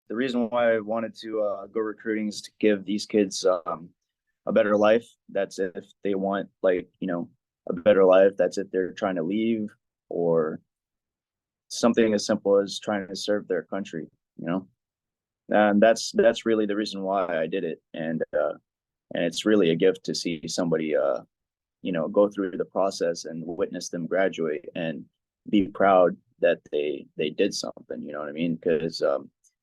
the reason why I wanted to go recruiting is to give these kids a better life. That's if they want, like, a better life. That's if they're trying to leave, or something as simple as trying to serve their country, you know. And that's really the reason why I did it. And it's really a gift to see somebody go through the process and witness them graduate and be proud that they did something. You know what I mean? Because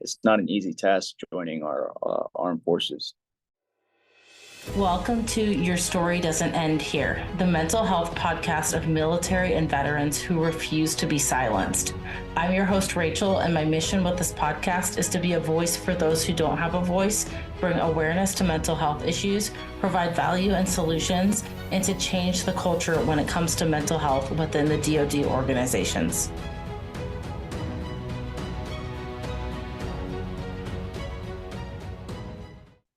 it's not an easy task joining our armed forces. Welcome to Your Story Doesn't End Here, the mental health podcast of military and veterans who refuse to be silenced. I'm your host, Rachel, and my mission with this podcast is to be a voice for those who don't have a voice, bring awareness to mental health issues, provide value and solutions, and to change the culture when it comes to mental health within the DoD organizations.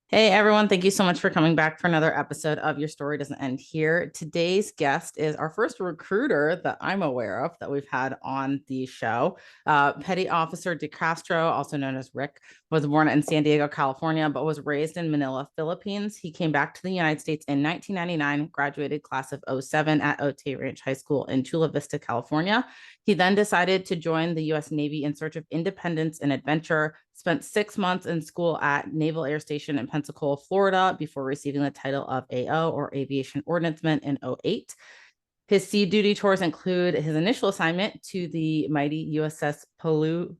Hey everyone, thank you so much for coming back for another episode of Your Story Doesn't End Here. Today's guest is our first recruiter that I'm aware of that we've had on the show. Petty Officer Decastro, also known as Rick, was born in San Diego, California, but was raised in Manila, Philippines. He came back to the United States in 1999, graduated class of 07 at Otay Ranch High School in Chula Vista, California. He then decided to join the U.S. Navy in search of independence and adventure, spent 6 months in school at Naval Air Station in Pensacola, Florida, before receiving the title of AO, or Aviation Ordnanceman, in 2008. His sea duty tours include his initial assignment to the mighty USS Palulu,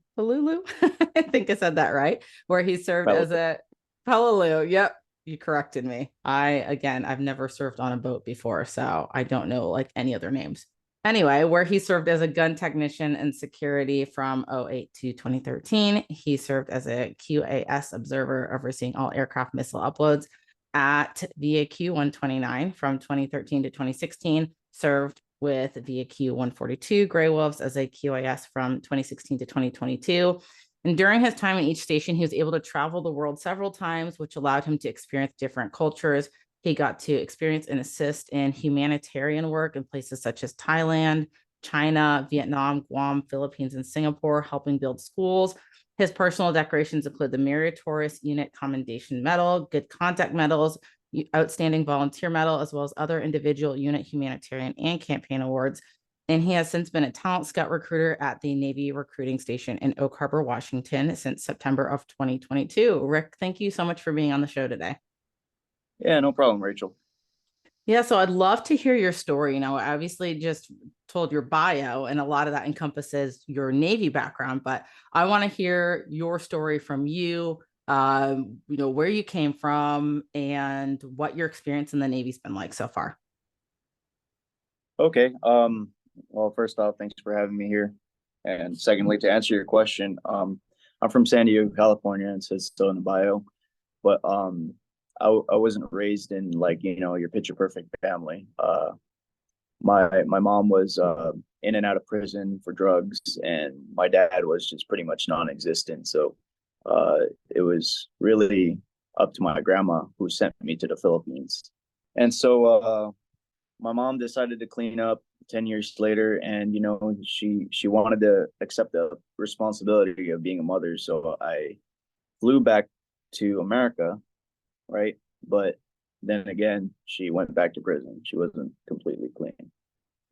I think I said that right, where he served as a Palulu. Yep, you corrected me. I've never served on a boat before, so I don't know like any other names. Anyway, where he served as a gun technician and security from 2008 to 2013. He served as a QAS observer overseeing all aircraft missile uploads at VAQ 129 from 2013 to 2016, served with VAQ 142 Grey Wolves as a QAS from 2016 to 2022. And during his time in each station, he was able to travel the world several times, which allowed him to experience different cultures. He got to experience and assist in humanitarian work in places such as Thailand, China, Vietnam, Guam, Philippines, and Singapore, helping build schools. His personal decorations include the Meritorious Unit Commendation Medal, Good Conduct Medals, Outstanding Volunteer Medal, as well as other individual unit humanitarian and campaign awards. And he has since been a talent scout recruiter at the Navy recruiting station in Oak Harbor, Washington, since September of 2022. Rick, thank you so much for being on the show today. Yeah, no problem, Rachel. Yeah, so I'd love to hear your story. I obviously just told your bio, and a lot of that encompasses your Navy background, but I want to hear your story from you, where you came from and what your experience in the Navy's been like so far. Okay. Well, first off, thanks for having me here. And secondly, to answer your question, I'm from San Diego, California. It says so in the bio, but I wasn't raised in your picture perfect family. My mom was in and out of prison for drugs, and my dad was just pretty much non-existent. So it was really up to my grandma, who sent me to the Philippines. And so my mom decided to clean up 10 years later, and she wanted to accept the responsibility of being a mother. So I flew back to America, right? But then again, she went back to prison. She wasn't completely clean.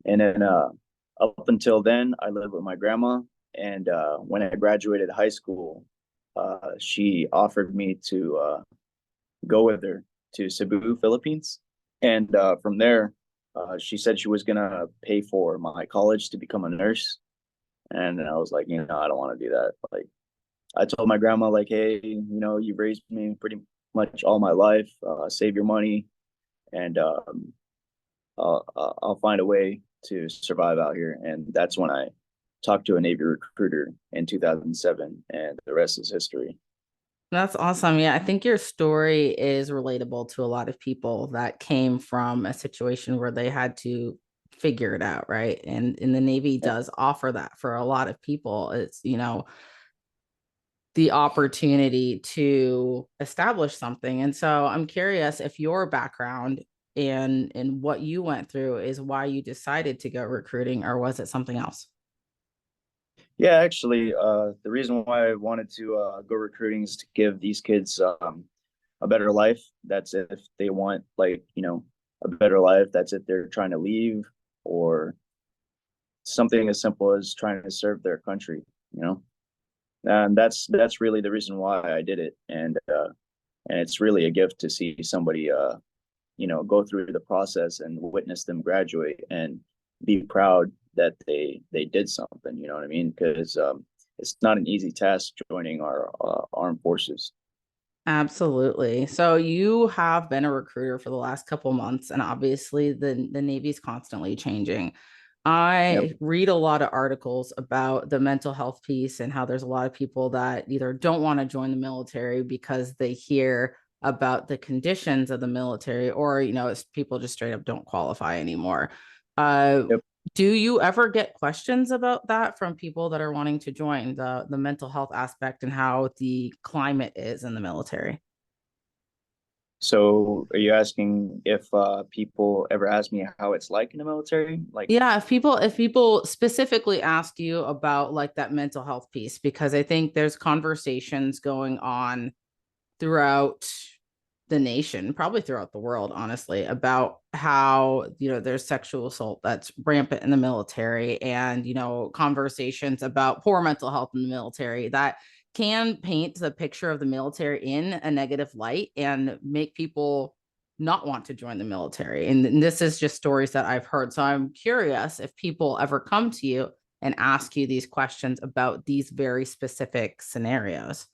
And then up until then, I lived with my grandma. And when I graduated high school, she offered me to go with her to Cebu, Philippines. And from there, she said she was going to pay for my college to become a nurse. And I was like, I don't want to do that. Like, I told my grandma, like, hey, you raised me pretty much all my life. Save your money, and I'll find a way to survive out here. And that's when I talked to a Navy recruiter in 2007, and the rest is history. That's awesome. Yeah, I think your story is relatable to a lot of people that came from a situation where they had to figure it out, right? And the Navy does offer that for a lot of people. It's, the opportunity to establish something. And so I'm curious if your background and what you went through is why you decided to go recruiting, or was it something else? Yeah, actually, the reason why I wanted to go recruiting is to give these kids a better life. That's if they want, like, a better life. That's if they're trying to leave, or something as simple as trying to serve their country, you know. And that's really the reason why I did it. And it's really a gift to see somebody go through the process and witness them graduate and be proud that they did something. You know what I mean? Because it's not an easy task joining our armed forces. Absolutely. So you have been a recruiter for the last couple months, and obviously the Navy's constantly changing. Yep. I read a lot of articles about the mental health piece and how there's a lot of people that either don't want to join the military because they hear about the conditions of the military, or it's people just straight up don't qualify anymore. Uh, Yep. do you ever get questions about that from people that are wanting to join the mental health aspect and how the climate is in the military? So, are you asking if people ever ask me how it's like in the military? Like, Yeah, if people specifically ask you about like that mental health piece, because I think there's conversations going on throughout the nation, probably throughout the world, honestly, about how, there's sexual assault that's rampant in the military, and, conversations about poor mental health in the military that can paint the picture of the military in a negative light and make people not want to join the military. And this is just stories that I've heard. So I'm curious if people ever come to you and ask you these questions about these very specific scenarios.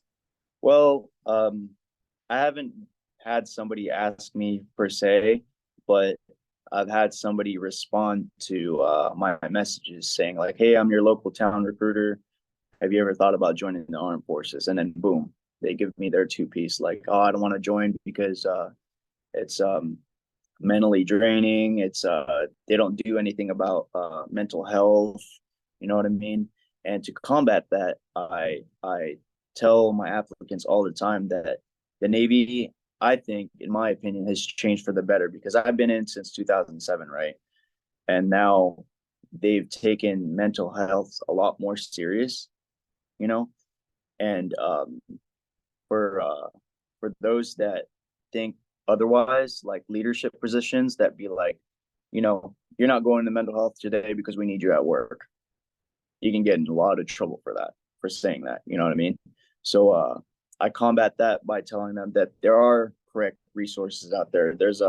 well, I haven't had somebody ask me per se, but I've had somebody respond to my messages saying like, "Hey, I'm your local town recruiter. Have you ever thought about joining the armed forces?" And then boom, they give me their two piece like, "Oh, I don't want to join because it's mentally draining. It's they don't do anything about mental health. You know what I mean?" And to combat that, I tell my applicants all the time that the Navy, I think, in my opinion, has changed for the better, because I've been in since 2007, right? And now they've taken mental health a lot more serious, you know. And for those that think otherwise, like leadership positions that be like, you're not going to mental health today because we need you at work. You can get in a lot of trouble for that, for saying that. You know what I mean? So I combat that by telling them that there are correct resources out there. There's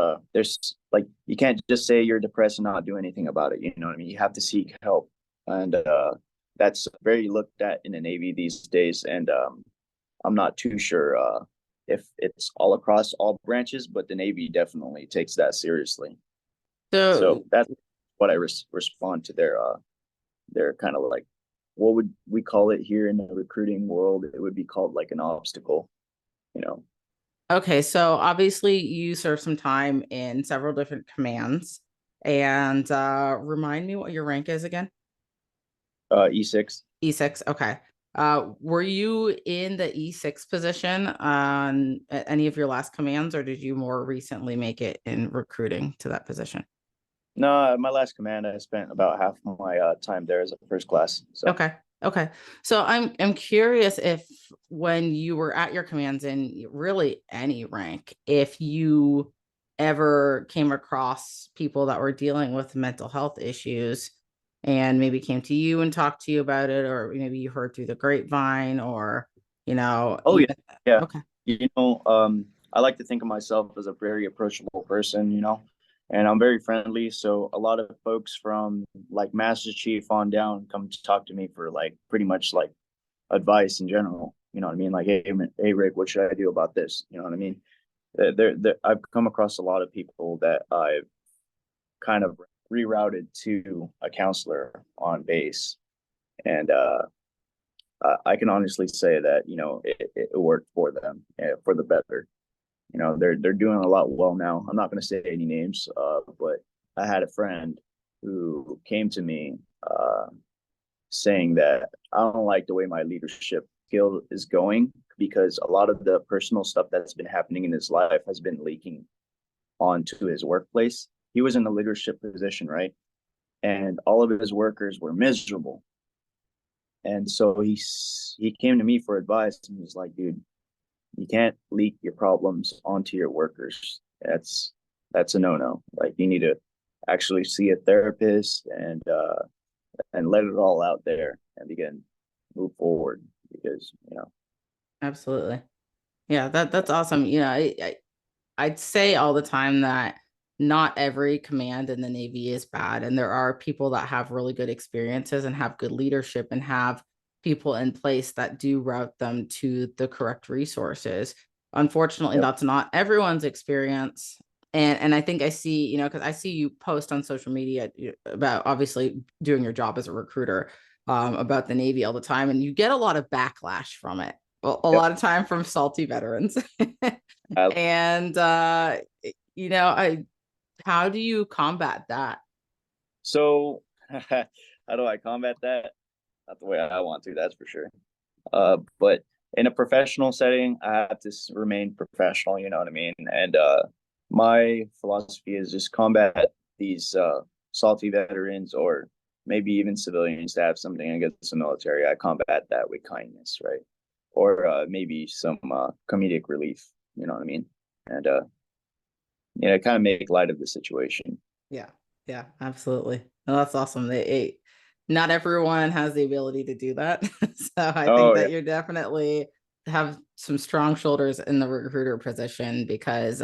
like, you can't just say you're depressed and not do anything about it. You know what I mean? You have to seek help, and that's very looked at in the Navy these days. And I'm not too sure if it's all across all branches, but the Navy definitely takes that seriously. So So that's what I respond to their kind of like, what would we call it here in the recruiting world? It would be called like an obstacle, you know. okay, so obviously you served some time in several different commands. And remind me what your rank is again? E6. E6. Okay. Were you in the E6 position on any of your last commands, or did you more recently make it in recruiting to that position? No, my last command, I spent about half my time there as a first class. So Okay. Okay. So I'm curious if when you were at your commands in really any rank, if you ever came across people that were dealing with mental health issues and maybe came to you and talked to you about it, or maybe you heard through the grapevine, or, oh yeah, even yeah. okay. I like to think of myself as a very approachable person, and I'm very friendly. So a lot of folks from like Master Chief on down come to talk to me for like pretty much like advice in general. You know what I mean? Like, hey, Rick, what should I do about this? You know what I mean? I've come across a lot of people that I've kind of rerouted to a counselor on base, and I can honestly say that it worked for them, for the better. They're doing a lot well now. I'm not going to say any names, but I had a friend who came to me saying that I don't like the way my leadership skill is going, because a lot of the personal stuff that's been happening in his life has been leaking onto his workplace. He was in a leadership position, right? And all of his workers were miserable. And so he came to me for advice and was like, dude, you can't leak your problems onto your workers. That's a no-no. Like, you need to actually see a therapist and let it all out there and begin move forward because, Absolutely. Yeah, that's awesome. I'd say all the time that not every command in the Navy is bad. And there are people that have really good experiences and have good leadership and have people in place that do route them to the correct resources. Unfortunately, yep, that's not everyone's experience. And I think I see, because I see you post on social media about obviously doing your job as a recruiter, about the Navy all the time, and you get a lot of backlash from it. Well, a yep. lot of time from salty veterans. Uh, And I how do you combat that? so how do I combat that? Not the way I want to, that's for sure. But in a professional setting, I have to remain professional. You know what I mean? And my philosophy is just combat these salty veterans or maybe even civilians that have something against the military. I combat that with kindness, right? Or maybe some comedic relief. You know what I mean? And kind of make light of the situation. Yeah, yeah, absolutely. No, that's awesome. Not everyone has the ability to do that. So I think Oh yeah, that you're definitely have some strong shoulders in the recruiter position because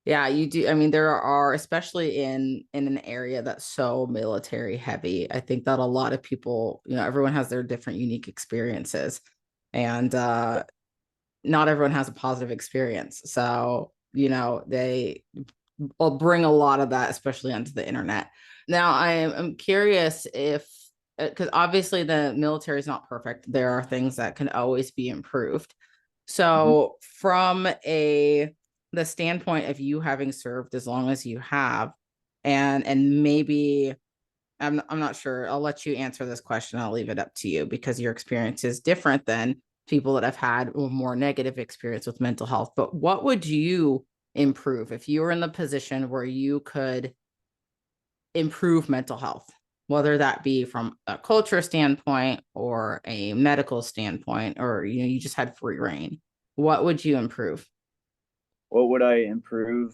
yeah, you do. I mean, there are, especially in an area that's so military heavy. I think that a lot of people, everyone has their different unique experiences, and not everyone has a positive experience. So, they will bring a lot of that, especially onto the internet. Now, I'm curious if, because obviously the military is not perfect, there are things that can always be improved. mhm. So, from the standpoint of you having served as long as you have, and maybe I'm not sure. I'll let you answer this question. I'll leave it up to you because your experience is different than people that have had a more negative experience with mental health. But what would you improve if you were in the position where you could improve mental health, whether that be from a culture standpoint or a medical standpoint, or you just had free reign? What would you improve? What would I improve?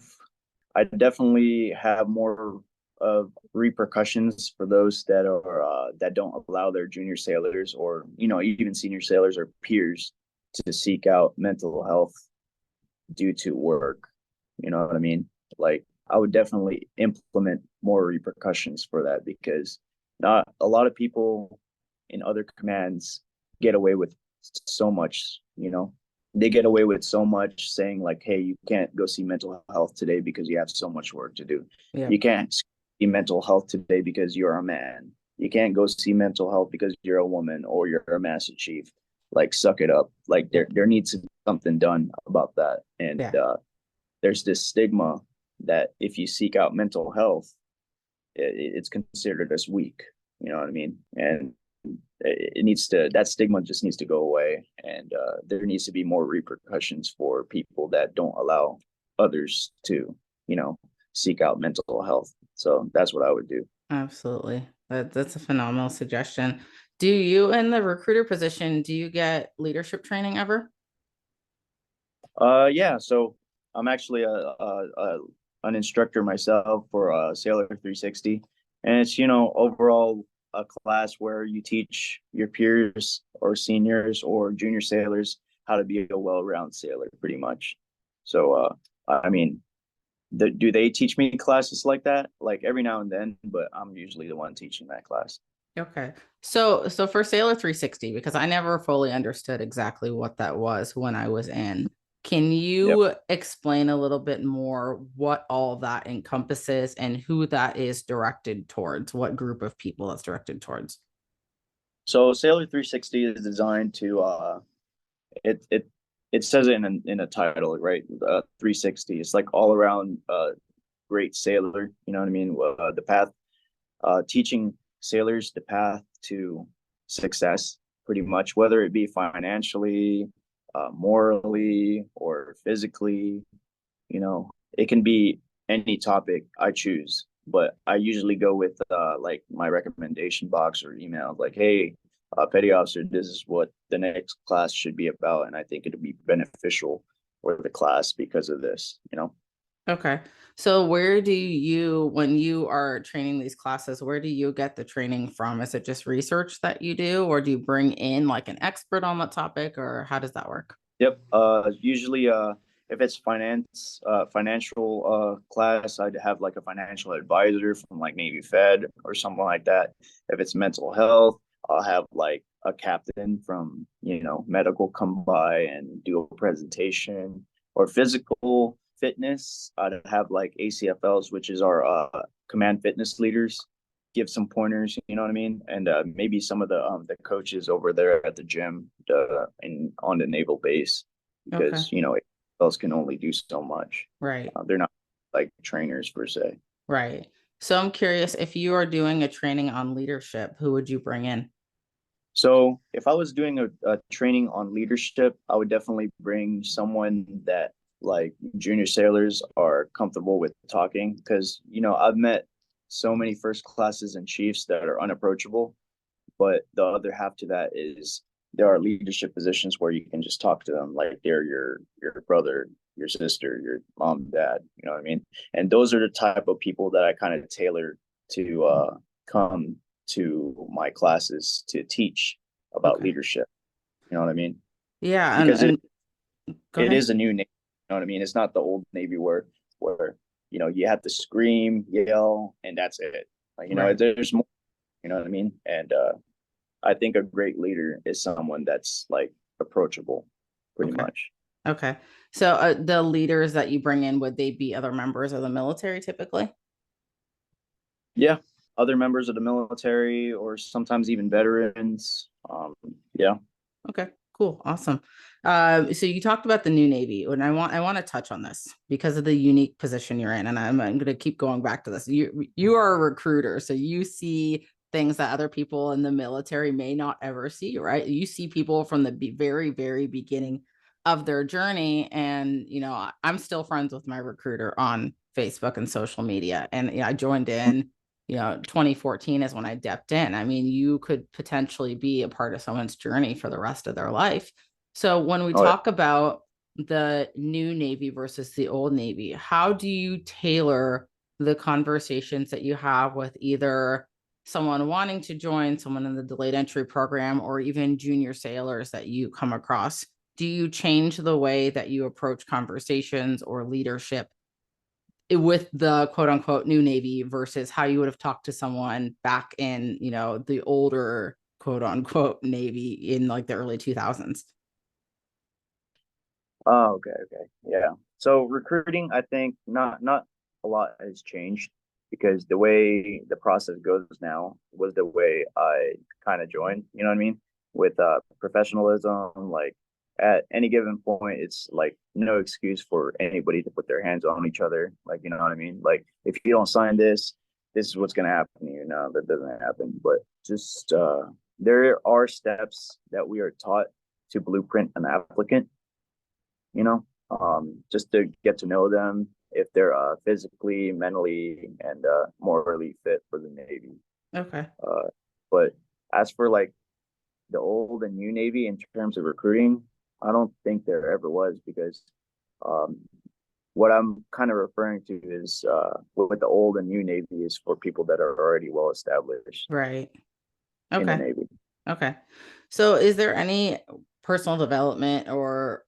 I definitely have more of repercussions for those that don't allow their junior sailors or even senior sailors or peers to seek out mental health due to work. You know what I mean? Like, I would definitely implement more repercussions for that because not a lot of people in other commands get away with so much. They get away with so much saying like, hey, you can't go see mental health today because you have so much work to do. Yeah. You can't see mental health today because you're a man. You can't go see mental health because you're a woman or you're a master chief. Like, suck it up. Like, there needs to be something done about that. And Yeah. there's this stigma that if you seek out mental health, it's considered as weak. You know what I mean? And that stigma just needs to go away, and there needs to be more repercussions for people that don't allow others to seek out mental health. So that's what I would do. Absolutely. That's a phenomenal suggestion. Do you, in the recruiter position, do you get leadership training ever? Yeah, so I'm actually an instructor myself for Sailor 360, and it's overall a class where you teach your peers or seniors or junior sailors how to be a well-rounded sailor, pretty much. So I mean, do they teach me classes like that? Like, every now and then, but I'm usually the one teaching that class. Okay. So for Sailor 360, because I never fully understood exactly what that was when I was in, can Yep. you explain a little bit more what all that encompasses and who that is directed towards, what group of people that's directed towards? So Sailor 360 is designed to it says it in a title, right? 360. It's like all around great sailor. You know what I mean? The path, teaching sailors the path to success, pretty much, whether it be financially, morally, or physically. It can be any topic I choose, but I usually go with like my recommendation box or email, like, hey, petty officer, this is what the next class should be about, and I think it'll be beneficial for the class because of this, you know. Okay. So where do you, when you are training these classes, where do you get the training from? Is it just research that you do, or do you bring in like an expert on the topic, or how does that work? Yep. Usually, if it's financial class, I'd have like a financial advisor from like Navy Fed or something like that. If it's mental health, I'll have like a captain from, you know, medical come by and do a presentation. Or physical fitness, I'd have like ACFLs, which is our command fitness leaders, give some pointers, you know what I mean? And maybe some of the coaches over there at the gym and on the naval base, Okay. because you know those can only do so much. Right. They're not like trainers per se. Right. So I'm curious, if you are doing a training on leadership, who would you bring in? So if I was doing a training on leadership, I would definitely bring someone that like junior sailors are comfortable with talking, because you know I've met so many first classes and chiefs that are unapproachable. But the other half to that is there are leadership positions where you can just talk to them like they're your brother, your sister, your mom, dad. You know what I mean? And those are the type of people that I kind of tailor to come to my classes to teach about Okay. leadership. You know what I mean? Yeah, Because and go it ahead. is a new navy. You know what I mean? It's not the old navy where you know you have to scream, yell, and that's it. Like, you know, Right. there's more. You know what I mean? And I think a great leader is someone that's like approachable, pretty Okay. much. Okay. So the leaders that you bring in, would they be other members of the military typically? Yeah, other members of the military or sometimes even veterans. Yeah. Okay, cool, awesome. So you talked about the new Navy, and I want to touch on this because of the unique position you're in, and I'm going to keep going back to this. You are a recruiter, so you see things that other people in the military may not ever see, right? You see people from the very, very beginning of their journey, and you know I'm still friends with my recruiter on Facebook and social media, and I joined in 2014 is when I dipped in. I mean, you could potentially be a part of someone's journey for the rest of their life. So when we Oh, yeah. talk about the new Navy versus the old Navy, how do you tailor the conversations that you have with either someone wanting to join, someone in the delayed entry program, or even junior sailors that you come across? Do you change the way that you approach conversations or leadership with the quote unquote new Navy versus how you would have talked to someone back in, the older quote unquote Navy in like the early 2000s? Oh, okay, okay. Yeah. So recruiting, I think not a lot has changed, because the way the process goes now was the way I kind of joined, you know what I mean? With professionalism, like at any given point, it's like no excuse for anybody to put their hands on each other. Like, you know what I mean? Like if you don't sign this, this is what's gonna happen to you. No, that doesn't happen. But just there are steps that we are taught to blueprint an applicant, you know, just to get to know them if they're physically, mentally, and morally fit for the Navy. Okay. Uh, but as for like the old and new Navy in terms of recruiting, I don't think there ever was, because um, what I'm kind of referring to is with the old and new Navy is for people that are already well established Right. in the Okay. Navy. Okay. So is there any personal development or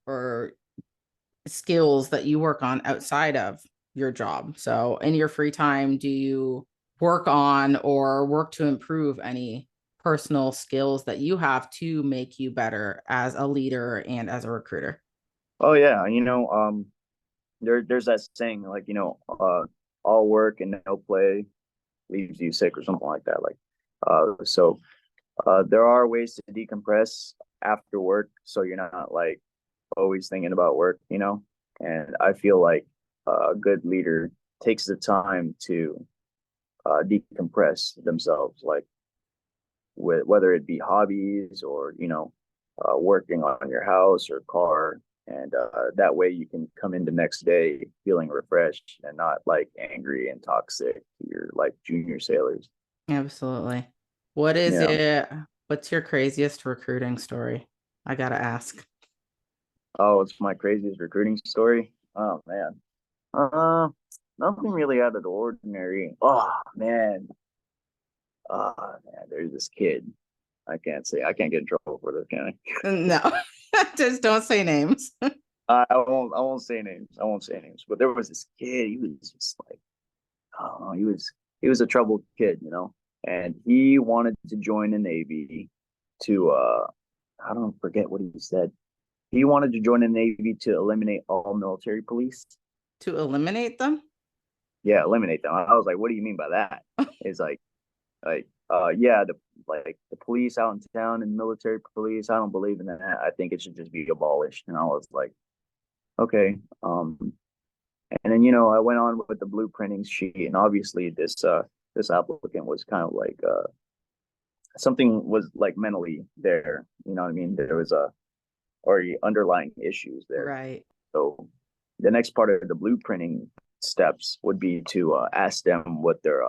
skills that you work on outside of your job? So in your free time, do you work on or work to improve any personal skills that you have to make you better as a leader and as a recruiter? Oh yeah, you know, there's that saying like, you know, all work and no play leaves you sick or something like that. Like, there are ways to decompress after work, so you're not like always thinking about work, you know. And I feel like a good leader takes the time to decompress themselves, like with whether it be hobbies or, you know, working on your house or car, and that way you can come in the next day feeling refreshed and not like angry and toxic to your like junior sailors. Absolutely. What is Yeah. it? What's your craziest recruiting story? I gotta ask. Oh, it's my craziest recruiting story. Oh man. Uh, Nothing really out of the ordinary. Oh man. Man, there's this kid. I can't get in trouble for this, can No, just don't say names. I won't say names. I won't say names. But there was this kid. He was just like, I don't know. He was a troubled kid, you know, and he wanted to join the Navy to I don't forget what he said. He wanted to join the Navy to eliminate all military police. To eliminate them? Yeah, eliminate them. I was like, what do you mean by that? It's yeah, the police out in town and military police. I don't believe in that. I think it should just be abolished. And I was like, okay. And then I went on with the blueprinting sheet, and obviously this applicant was kind of like something was like mentally there. You know what I mean? There was already underlying issues there. Right. So the next part of the blueprinting steps would be to ask them what their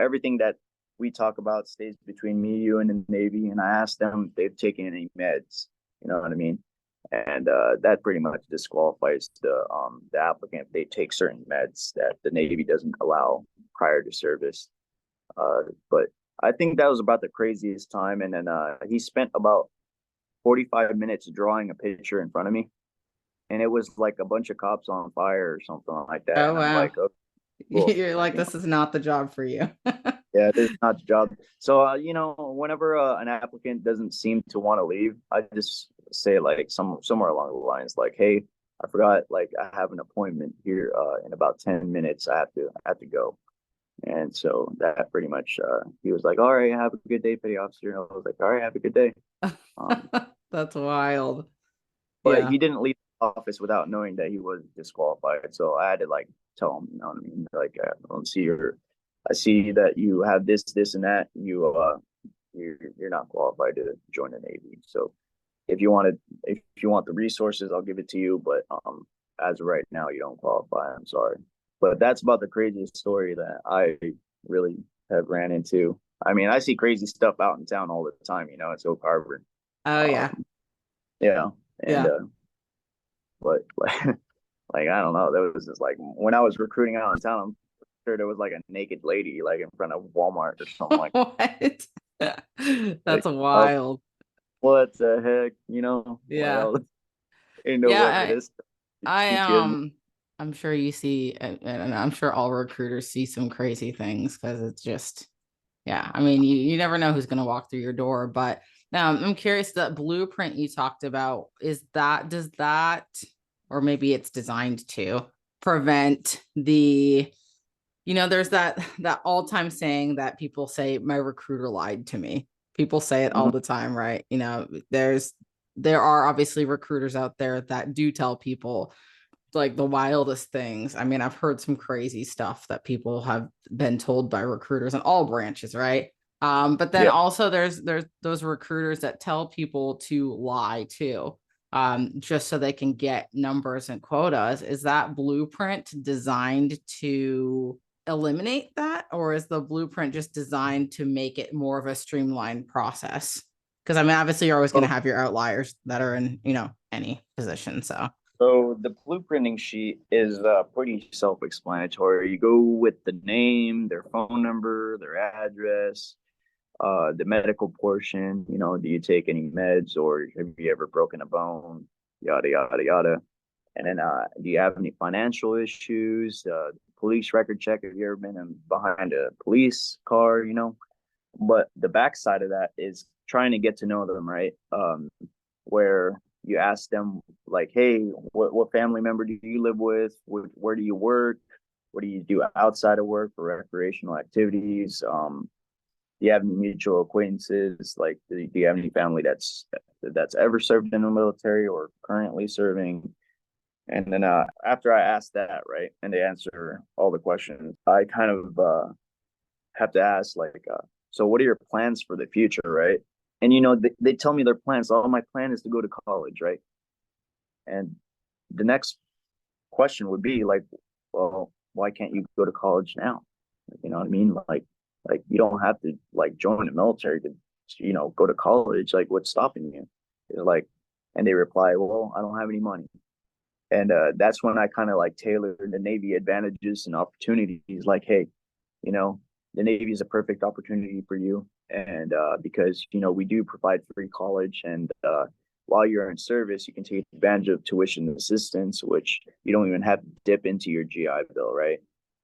everything that we talk about stays between me, you, and the Navy. And I asked them if they've taken any meds. You know what I mean? And that pretty much disqualifies the applicant if they take certain meds that the Navy doesn't allow prior to service. But I think that was about the craziest time. And then he spent about 45 minutes drawing a picture in front of me, and it was like a bunch of cops on fire or something like that. Oh, And I'm wow. like, okay, cool. You're like, this is not the job for you. Yeah, this is not the job. So, whenever an applicant doesn't seem to want to leave, I just say like somewhere along the lines, like, hey, I forgot, like, I have an appointment here in about 10 minutes. I have to go. And so that pretty much, he was like, all right, have a good day, petty officer. And I was like, all right, have a good day. That's wild. But Yeah. he didn't leave the office without knowing that he was disqualified. So I had to like tell him, you know what I mean? Like, I see that you have this, this, and that. You're not qualified to join the Navy. So if you want the resources, I'll give it to you. But as of right now, you don't qualify. I'm sorry. But that's about the craziest story that I really have ran into. I mean, I see crazy stuff out in town all the time. It's Oak Harbor. Oh, yeah. Yeah, and Yeah. but like I don't know. There was just like when I was recruiting out in town, I'm sure there was like a naked lady like in front of Walmart or something like What? like That's wild. what the heck, Yeah. well, ain't nowhere for Yeah. this. I Excuse me. I'm sure you see, and I'm sure all recruiters see some crazy things because it's just, yeah. I mean, you never know who's going to walk through your door. But I'm curious, that blueprint you talked about, does that, or maybe it's designed to prevent there's that all-time saying that people say, my recruiter lied to me. People say it all Mhm. the time, right? There are obviously recruiters out there that do tell people like the wildest things. I mean, I've heard some crazy stuff that people have been told by recruiters in all branches, right? But then Yeah. also there's those recruiters that tell people to lie too, just so they can get numbers and quotas. Is that blueprint designed to eliminate that, or is the blueprint just designed to make it more of a streamlined process? Because I mean, obviously, you're always going to have your outliers that are in any position. So the blueprinting sheet is pretty self-explanatory. You go with the name, their phone number, their address, the medical portion. Do you take any meds, or have you ever broken a bone? Yada yada yada. And then, do you have any financial issues? Police record check. Have you ever been behind a police car? But the backside of that is trying to get to know them, right? Where you ask them like, hey, what family member do you live with? Where do you work? What do you do outside of work for recreational activities? Do you have any mutual acquaintances? Like, do you have any family that's ever served in the military or currently serving? And then after I ask that, right, and they answer all the questions, I kind of have to ask like, so what are your plans for the future, right? And they tell me their plans. Oh, my plan is to go to college, right? And the next question would be like, well, why can't you go to college now? You know what I mean? Like you don't have to like join the military to go to college. Like, what's stopping you? They're like, and they reply, well, I don't have any money. And that's when I kind of like tailored the Navy advantages and opportunities. Like, hey, you know, the Navy is a perfect opportunity for you. And because, we do provide free college. And while you're in service, you can take advantage of tuition assistance, which you don't even have to dip into your GI Bill, right?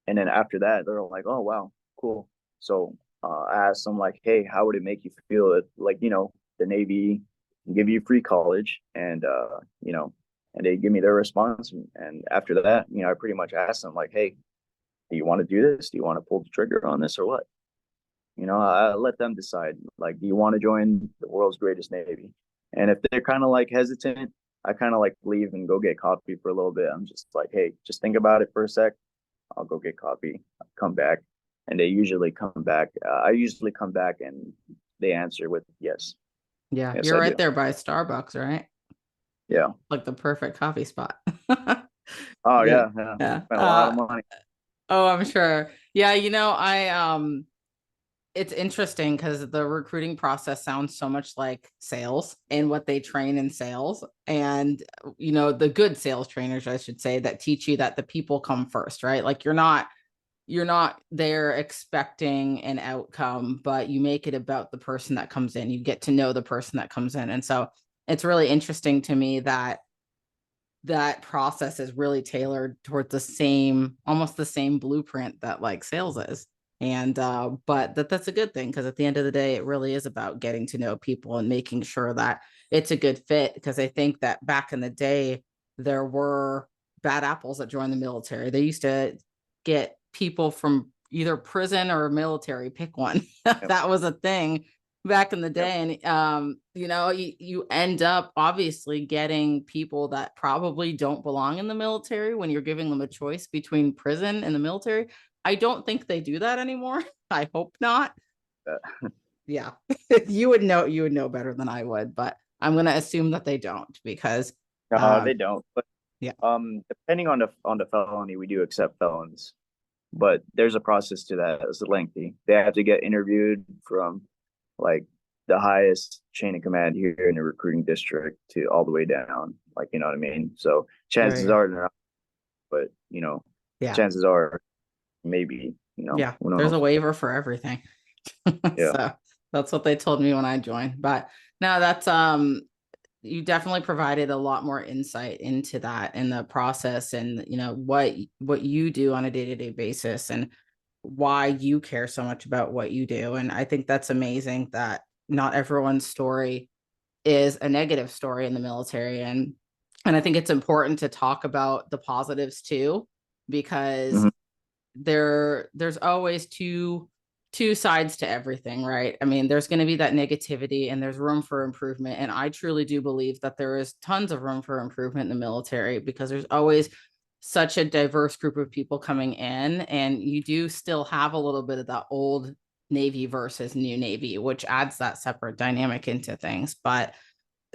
And then after that, they're like, oh, wow, cool. So I asked them, like, hey, how would it make you feel if, like, the Navy can give you free college and they give me their response. And after that, I pretty much asked them, like, hey, do you want to do this? Do you want to pull the trigger on this or what? I let them decide, like, do you want to join the world's greatest Navy? And if they're kind of like hesitant, I kind of like leave and go get coffee for a little bit. I'm just like, hey, just think about it for a sec. I'll go get coffee, I'll come back. And they usually come back. I usually come back and they answer with yes. Yeah, Yes, you're I right do. there by Starbucks, right? Yeah. Like the perfect coffee spot. Oh, Yeah. yeah. Yeah. Spent a lot of money. Oh, I'm sure. Yeah, it's interesting because the recruiting process sounds so much like sales and what they train in sales. And, the good sales trainers, I should say, that teach you that the people come first, right? Like you're not there expecting an outcome, but you make it about the person that comes in. You get to know the person that comes in. And so it's really interesting to me that process is really tailored towards almost the same blueprint that like sales is. And but that's a good thing, because at the end of the day, it really is about getting to know people and making sure that it's a good fit. Because I think that back in the day, there were bad apples that joined the military. They used to get people from either prison or military, pick one. Yep. That was a thing back in the day. Yep. And you end up obviously getting people that probably don't belong in the military when you're giving them a choice between prison and the military. I don't think they do that anymore. I hope not. Yeah. You would know better than I would, but I'm going to assume that they don't, because No, they don't. But yeah. Depending on the felony, we do accept felons, but there's a process to that. It's lengthy. They have to get interviewed from like the highest chain of command here in the recruiting district to all the way down. Like, you know what I mean? So chances are they're not, but Yeah. chances are maybe, Yeah. who There's a knows? waiver for everything. Yeah. So that's what they told me when I joined. But no, that's you definitely provided a lot more insight into that in the process, and what you do on a day-to-day basis, and why you care so much about what you do. And I think that's amazing that not everyone's story is a negative story in the military. And I think it's important to talk about the positives too, because Mm-hmm. there's always two sides to everything, right? I mean, there's going to be that negativity and there's room for improvement. And I truly do believe that there is tons of room for improvement in the military, because there's always such a diverse group of people coming in, and you do still have a little bit of that old Navy versus new Navy, which adds that separate dynamic into things. But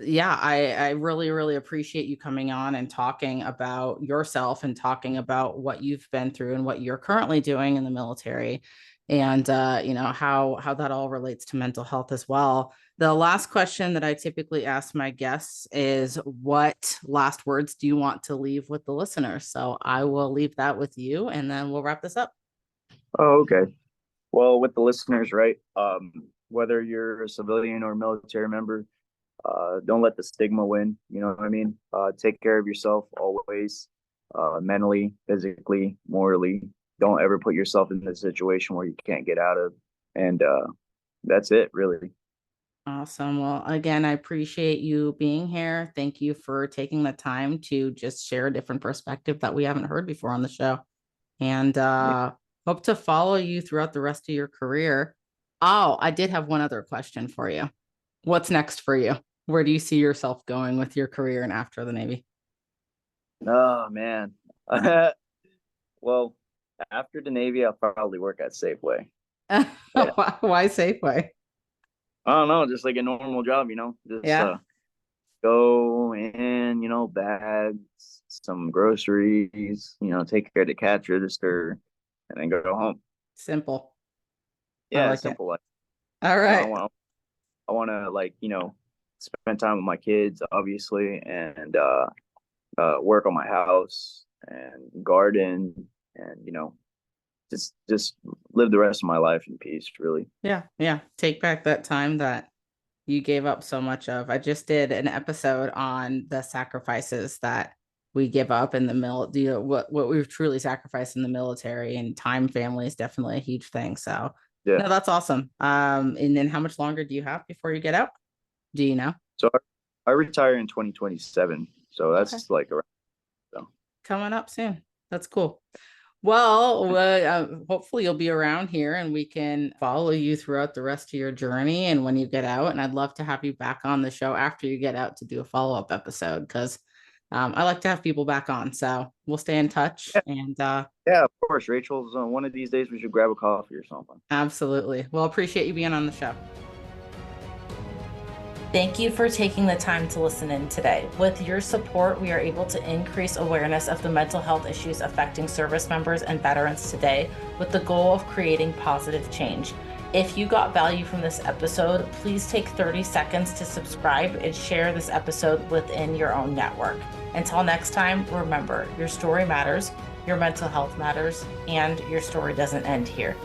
yeah, I really, really appreciate you coming on and talking about yourself and talking about what you've been through and what you're currently doing in the military, and how that all relates to mental health as well. The last question that I typically ask my guests is, what last words do you want to leave with the listeners? So I will leave that with you, and then we'll wrap this up. Oh, okay. Well, with the listeners, right? Whether you're a civilian or a military member, don't let the stigma win. You know what I mean? Take care of yourself always, mentally, physically, morally. Don't ever put yourself in a situation where you can't get out of. And that's it, really. Awesome. Well, again, I appreciate you being here. Thank you for taking the time to just share a different perspective that we haven't heard before on the show. And hope to follow you throughout the rest of your career. Oh, I did have one other question for you. What's next for you? Where do you see yourself going with your career and after the Navy? Oh, man. Well, after the Navy, I'll probably work at Safeway. Yeah. Why Safeway? I don't know, just like a normal job, just Yeah, go in, bags, some groceries, take care of the cash register, and then go home. simple. I Yeah, like it. simple life. All I right. want want to like, spend time with my kids, obviously, and work on my house and garden and, just live the rest of my life in peace, really. Yeah. Yeah. Take back that time that you gave up so much of. I just did an episode on the sacrifices that we give up in the what we've truly sacrificed in the military, and time, family is definitely a huge thing. So Yeah. no, that's awesome. And then how much longer do you have before you get out? Do you know? So I retire in 2027. So that's Okay. like around. So. Coming up soon. That's cool. Well, hopefully you'll be around here and we can follow you throughout the rest of your journey and when you get out. And I'd love to have you back on the show after you get out to do a follow-up episode because I like to have people back on. So we'll stay in touch. Yeah. And Yeah, of course, Rachel's one of these days we should grab a coffee or something. Absolutely. Well, appreciate you being on the show. Thank you for taking the time to listen in today. With your support, we are able to increase awareness of the mental health issues affecting service members and veterans today with the goal of creating positive change. If you got value from this episode, please take 30 seconds to subscribe and share this episode within your own network. Until next time, remember, your story matters, your mental health matters, and your story doesn't end here.